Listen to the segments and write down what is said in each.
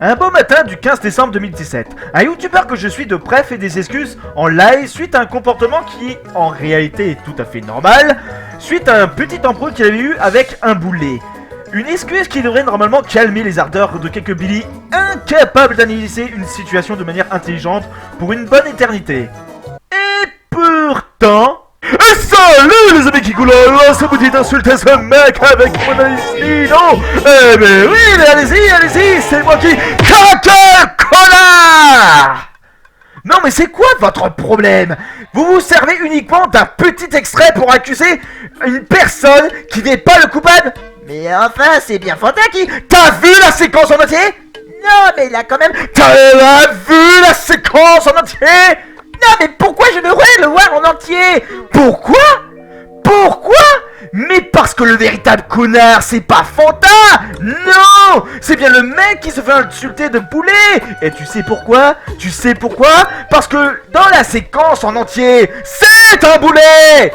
Un beau matin du 15 décembre 2017, un youtubeur que je suis de près fait des excuses en live suite à un comportement qui, en réalité, est tout à fait normal, suite à un petit embrouille qu'il avait eu avec un boulet. Une excuse qui devrait normalement calmer les ardeurs de quelques Billy incapables d'analyser une situation de manière intelligente pour une bonne éternité. Et pourtant... Et salut les amis qui coulent, ça vous dit d'insulter ce mec avec mon analyse, non? Eh ben oui, allez-y, c'est moi qui... Caca, connard! Non mais c'est quoi votre problème? Vous vous servez uniquement d'un petit extrait pour accuser une personne qui n'est pas le coupable? Mais enfin, c'est bien Fanta qui... T'as vu la séquence en entier? Non, mais il a quand même... T'as vu la séquence en entier? Non, mais pourquoi je devrais le voir en entier? Pourquoi? Mais parce que le véritable connard, c'est pas Fanta! Non! C'est bien le mec qui se fait insulter de boulet! Et tu sais pourquoi? Parce que dans la séquence en entier, c'est un boulet!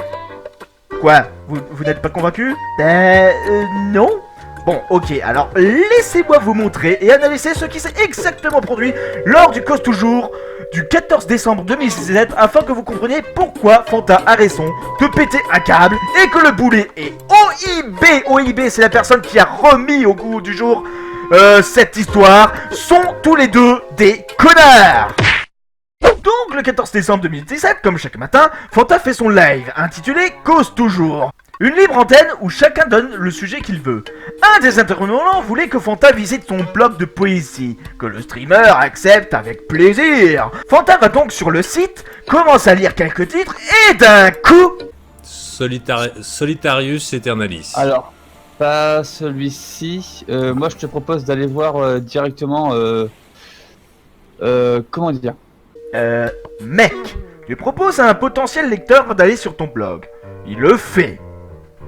Quoi? Vous n'êtes pas convaincu? Non. Bon, ok, alors laissez-moi vous montrer et analyser ce qui s'est exactement produit lors du cause toujours du 14 décembre 2017 afin que vous compreniez pourquoi Fanta a raison de péter un câble et que le boulet est OIB, c'est la personne qui a remis au goût du jour cette histoire, sont tous les deux des connards. Donc le 14 décembre 2017, comme chaque matin, Fanta fait son live intitulé Cause toujours. Une libre antenne où chacun donne le sujet qu'il veut. Un des intervenants voulait que Fanta visite son blog de poésie, que le streamer accepte avec plaisir. Fanta va donc sur le site, commence à lire quelques titres et d'un coup... Solitarius Aeternalis. Alors, pas celui-ci. Moi, je te propose d'aller voir directement... comment dire? Mec, tu proposes à un potentiel lecteur d'aller sur ton blog. Il le fait.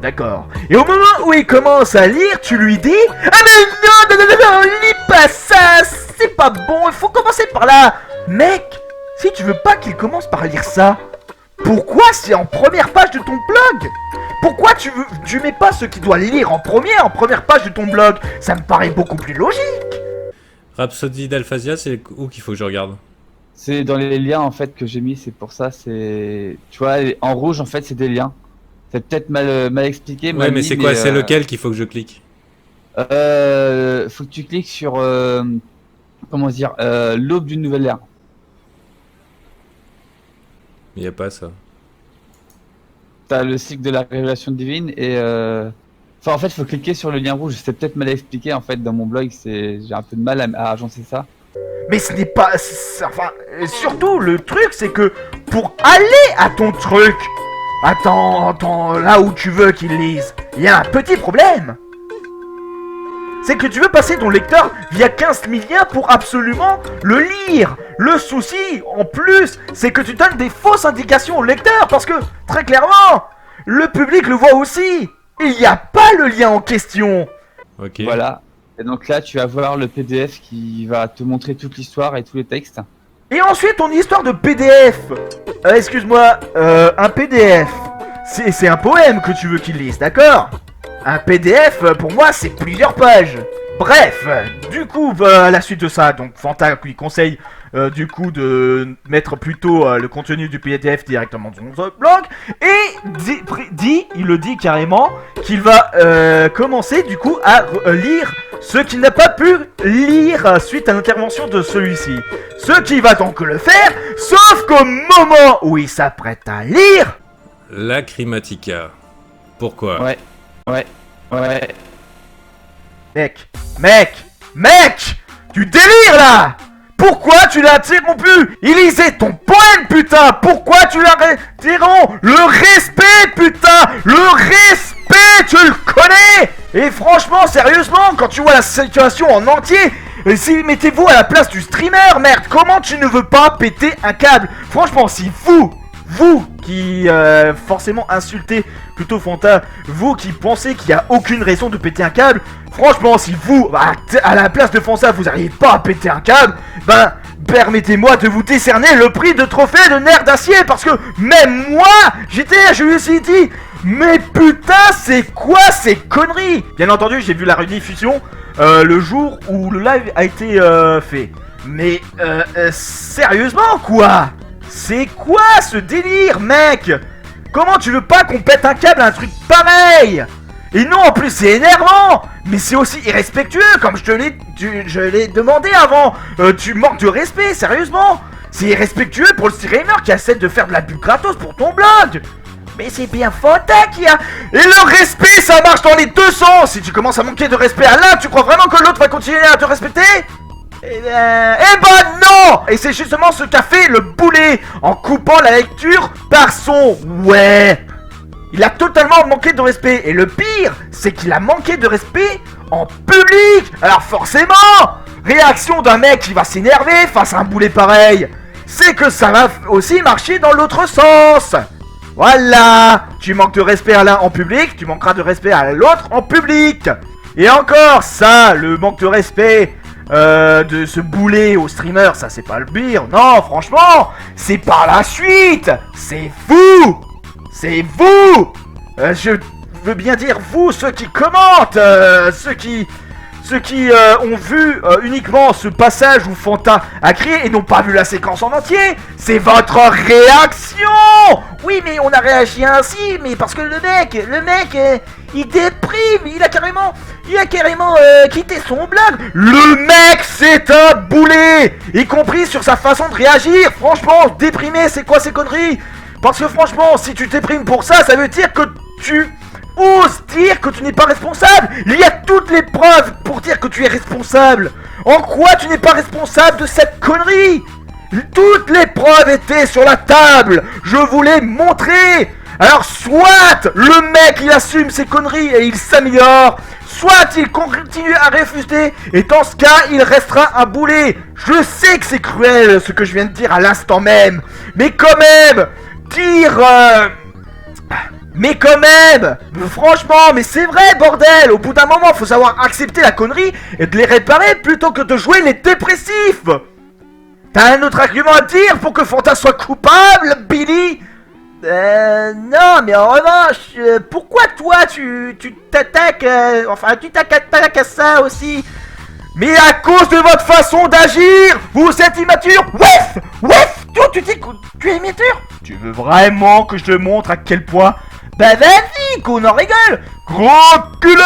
D'accord. Et au moment où il commence à lire, tu lui dis... Ah mais non, lis pas ça, c'est pas bon, il faut commencer par là. Mec, si tu veux pas qu'il commence par lire ça, pourquoi c'est en première page de ton blog? Pourquoi tu mets pas ce qu'il doit lire en première page de ton blog? Ça me paraît beaucoup plus logique. Rhapsody d'Alphasia, c'est où qu'il faut que je regarde? C'est dans les liens en fait que j'ai mis, c'est pour ça, c'est... Tu vois, en rouge en fait c'est des liens. C'est peut-être mal expliqué. Ouais, mais c'est quoi? C'est lequel qu'il faut que je clique? Faut que tu cliques sur... comment dire? L'aube d'une nouvelle ère. Il n'y a pas ça. T'as le cycle de la révélation divine et... Enfin en fait faut cliquer sur le lien rouge, c'est peut-être mal expliqué en fait dans mon blog, j'ai un peu de mal à agencer ça. Mais ce n'est pas... Enfin, surtout le truc c'est que pour aller à ton truc... Attends, là où tu veux qu'il lise, il y a un petit problème. C'est que tu veux passer ton lecteur via 15 000 liens pour absolument le lire. Le souci, en plus, c'est que tu donnes des fausses indications au lecteur parce que, très clairement, le public le voit aussi. Il n'y a pas le lien en question. Ok. Voilà. Et donc là, tu vas voir le PDF qui va te montrer toute l'histoire et tous les textes. Et ensuite, ton histoire de PDF. Excuse-moi, un PDF. C'est un poème que tu veux qu'il lise, d'accord? Un PDF, pour moi, c'est plusieurs pages. Bref, du coup, à la suite de ça, donc Fanta lui conseille du coup de mettre plutôt le contenu du PDF directement dans son blog. Et il le dit carrément, qu'il va commencer du coup à lire ce qu'il n'a pas pu lire suite à l'intervention de celui-ci. Ce qui va donc le faire, sauf qu'au moment où il s'apprête à lire... Lacrimatica. Pourquoi? Ouais. Mec, tu délires là! Pourquoi tu l'as interrompu? Il lisait ton poème, putain! Pourquoi tu l'as interrompu? Le respect, putain! Le respect, tu le connais! Et franchement, sérieusement, quand tu vois la situation en entier, mettez-vous à la place du streamer, merde! Comment tu ne veux pas péter un câble? Franchement, si vous qui forcément insultez plutôt Fanta, vous qui pensez qu'il n'y a aucune raison de péter un câble, franchement si vous, à la place de Fanta, vous n'arrivez pas à péter un câble, ben permettez-moi de vous décerner le prix de trophée de nerf d'acier, parce que même moi, je lui ai dit, mais putain c'est quoi ces conneries? Bien entendu j'ai vu la rediffusion le jour où le live a été fait. Mais sérieusement quoi? C'est quoi ce délire, mec? Comment tu veux pas qu'on pète un câble à un truc pareil? Et non, en plus c'est énervant. Mais c'est aussi irrespectueux, comme je l'ai demandé avant. Tu manques de respect, sérieusement. C'est irrespectueux pour le streamer qui essaie de faire de la pub gratos pour ton blog. Mais c'est bien Fanta qui a... Et le respect, ça marche dans les deux sens. Si tu commences à manquer de respect à l'un, tu crois vraiment que l'autre va continuer à te respecter? Eh ben non. Et c'est justement ce qu'a fait le boulet en coupant la lecture par son ouais. Il a totalement manqué de respect. Et le pire, c'est qu'il a manqué de respect en public. Alors forcément, réaction d'un mec qui va s'énerver face à un boulet pareil, c'est que ça va aussi marcher dans l'autre sens. Voilà. Tu manques de respect à l'un en public, tu manqueras de respect à l'autre en public. Et encore ça, le manque de respect de ce boulet au streamer, ça c'est pas le pire. Non, franchement, c'est par la suite. C'est vous. C'est vous. Je veux bien dire vous, ceux qui commentent, ceux qui ont vu uniquement ce passage où Fanta a crié et n'ont pas vu la séquence en entier. C'est votre réaction. Oui, mais on a réagi ainsi, mais parce que le mec, il déprime, il a carrément quitté son blog. Le mec, c'est un boulet, y compris sur sa façon de réagir. Franchement, déprimé, c'est quoi ces conneries? Parce que franchement, si tu déprimes pour ça, ça veut dire que tu oses dire que tu n'es pas responsable. Il y a toutes les preuves pour dire que tu es responsable. En quoi tu n'es pas responsable de cette connerie? Toutes les preuves étaient sur la table. Je vous les montrer. Alors soit le mec il assume ses conneries et il s'améliore, soit il continue à refuser et dans ce cas il restera un boulet. Je sais que c'est cruel ce que je viens de dire à l'instant même, mais quand même mais quand même, franchement, mais c'est vrai, bordel. Au bout d'un moment, faut savoir accepter la connerie et de les réparer plutôt que de jouer les dépressifs. T'as un autre argument à dire pour que Fanta soit coupable, Billy? Non, mais en revanche, pourquoi toi tu t'attaques, tu t'attaques à ça aussi? Mais à cause de votre façon d'agir, vous êtes immature. Wesh, tu es immature? Tu veux vraiment que je te montre à quel point? Bah vas-y, qu'on en rigole. Gros culé.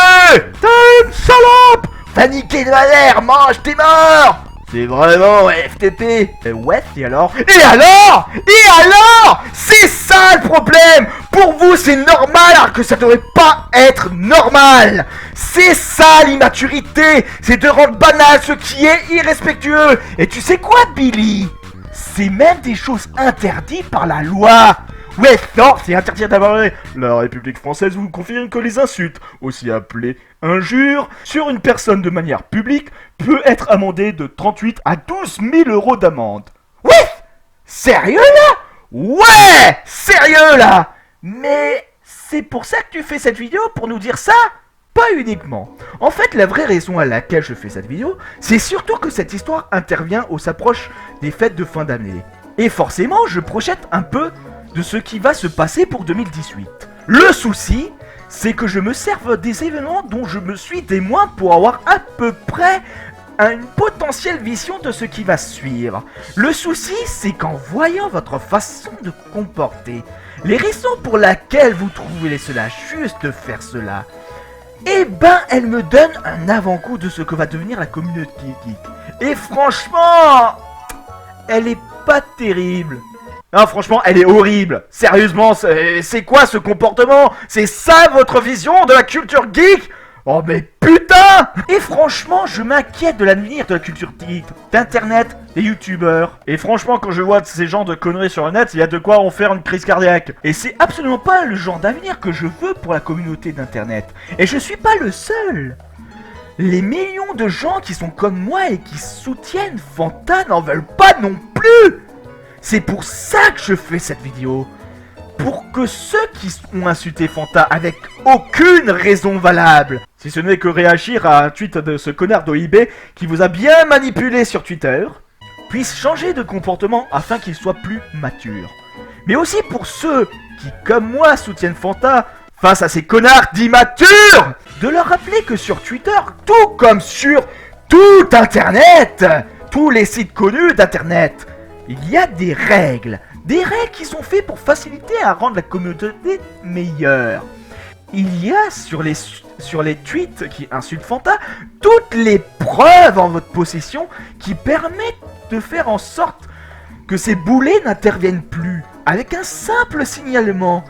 T'es une salope. Va niquer de la l'air, mange tes morts. C'est vraiment FTP. Ouais, et alors? Et alors? C'est ça le problème. Pour vous, c'est normal alors que ça devrait pas être normal. C'est ça l'immaturité. C'est de rendre banal ce qui est irrespectueux. Et tu sais quoi, Billy? C'est même des choses interdites par la loi. Ouais, non, c'est interdit d'avoir... La République française vous confirme que les insultes, aussi appelées injures, sur une personne de manière publique, peut être amendée de 38 à 12 000 euros d'amende. Ouais. Sérieux là? Ouais. Sérieux là? Mais c'est pour ça que tu fais cette vidéo, pour nous dire ça? Pas uniquement. En fait, la vraie raison à laquelle je fais cette vidéo, c'est surtout que cette histoire intervient au s'approche des fêtes de fin d'année. Et forcément, je projette un peu de ce qui va se passer pour 2018. Le souci, c'est que je me serve des événements dont je me suis témoin pour avoir à peu près une potentielle vision de ce qui va suivre. Le souci, c'est qu'en voyant votre façon de comporter, les raisons pour lesquelles vous trouvez cela juste de faire cela, eh ben, elle me donne un avant-goût de ce que va devenir la communauté geek. Et franchement, elle est pas terrible. Non, franchement, elle est horrible. Sérieusement, c'est quoi ce comportement? C'est ça votre vision de la culture geek? Oh mais putain! Et franchement, je m'inquiète de l'avenir de la culture geek, d'internet, des youtubeurs. Et franchement, quand je vois ces gens de conneries sur le net, il y a de quoi en faire une crise cardiaque. Et c'est absolument pas le genre d'avenir que je veux pour la communauté d'internet. Et je suis pas le seul. Les millions de gens qui sont comme moi et qui soutiennent Fanta n'en veulent pas non plus. C'est pour ça que je fais cette vidéo. Pour que ceux qui ont insulté Fanta avec aucune raison valable, si ce n'est que réagir à un tweet de ce connard d'OIB qui vous a bien manipulé sur Twitter, puissent changer de comportement afin qu'ils soient plus matures. Mais aussi pour ceux qui, comme moi, soutiennent Fanta face à ces connards d'immatures. De leur rappeler que sur Twitter, tout comme sur tout Internet, tous les sites connus d'Internet, il y a des règles qui sont faites pour faciliter à rendre la communauté meilleure. Il y a sur les tweets qui insultent Fanta toutes les preuves en votre possession qui permettent de faire en sorte que ces boulets n'interviennent plus avec un simple signalement.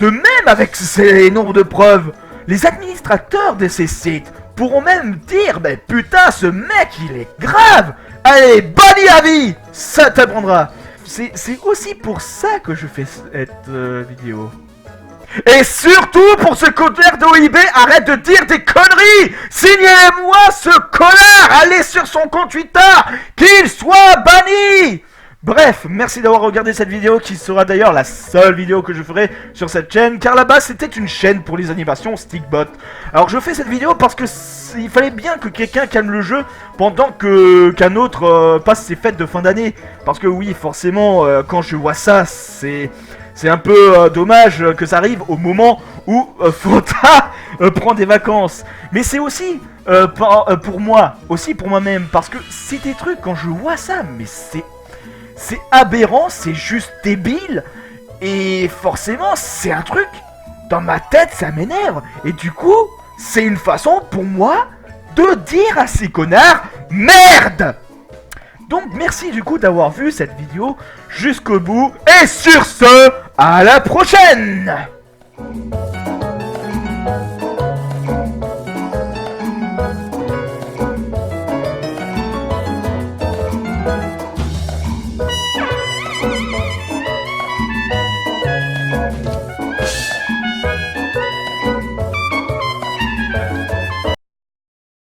De même avec ces nombres de preuves, les administrateurs de ces sites pourront même dire putain ce mec il est grave. Allez, banni à vie. Ça t'apprendra. C'est aussi pour ça que je fais cette vidéo. Et surtout pour ce connard d'OIB, arrête de dire des conneries. Signez-moi ce connard. Allez sur son compte Twitter, qu'il soit banni. Bref, merci d'avoir regardé cette vidéo qui sera d'ailleurs la seule vidéo que je ferai sur cette chaîne, car là-bas c'était une chaîne pour les animations Stickbot. Alors je fais cette vidéo parce que il fallait bien que quelqu'un calme le jeu pendant qu'un autre passe ses fêtes de fin d'année. Parce que oui, forcément, quand je vois ça, c'est un peu dommage que ça arrive au moment où Fanta prend des vacances. Mais c'est aussi pour moi, aussi pour moi-même, parce que c'est des trucs quand je vois ça, mais c'est aberrant, c'est juste débile. Et forcément, c'est un truc, dans ma tête, ça m'énerve. Et du coup, c'est une façon pour moi de dire à ces connards, merde. Donc merci du coup d'avoir vu cette vidéo jusqu'au bout. Et sur ce, à la prochaine.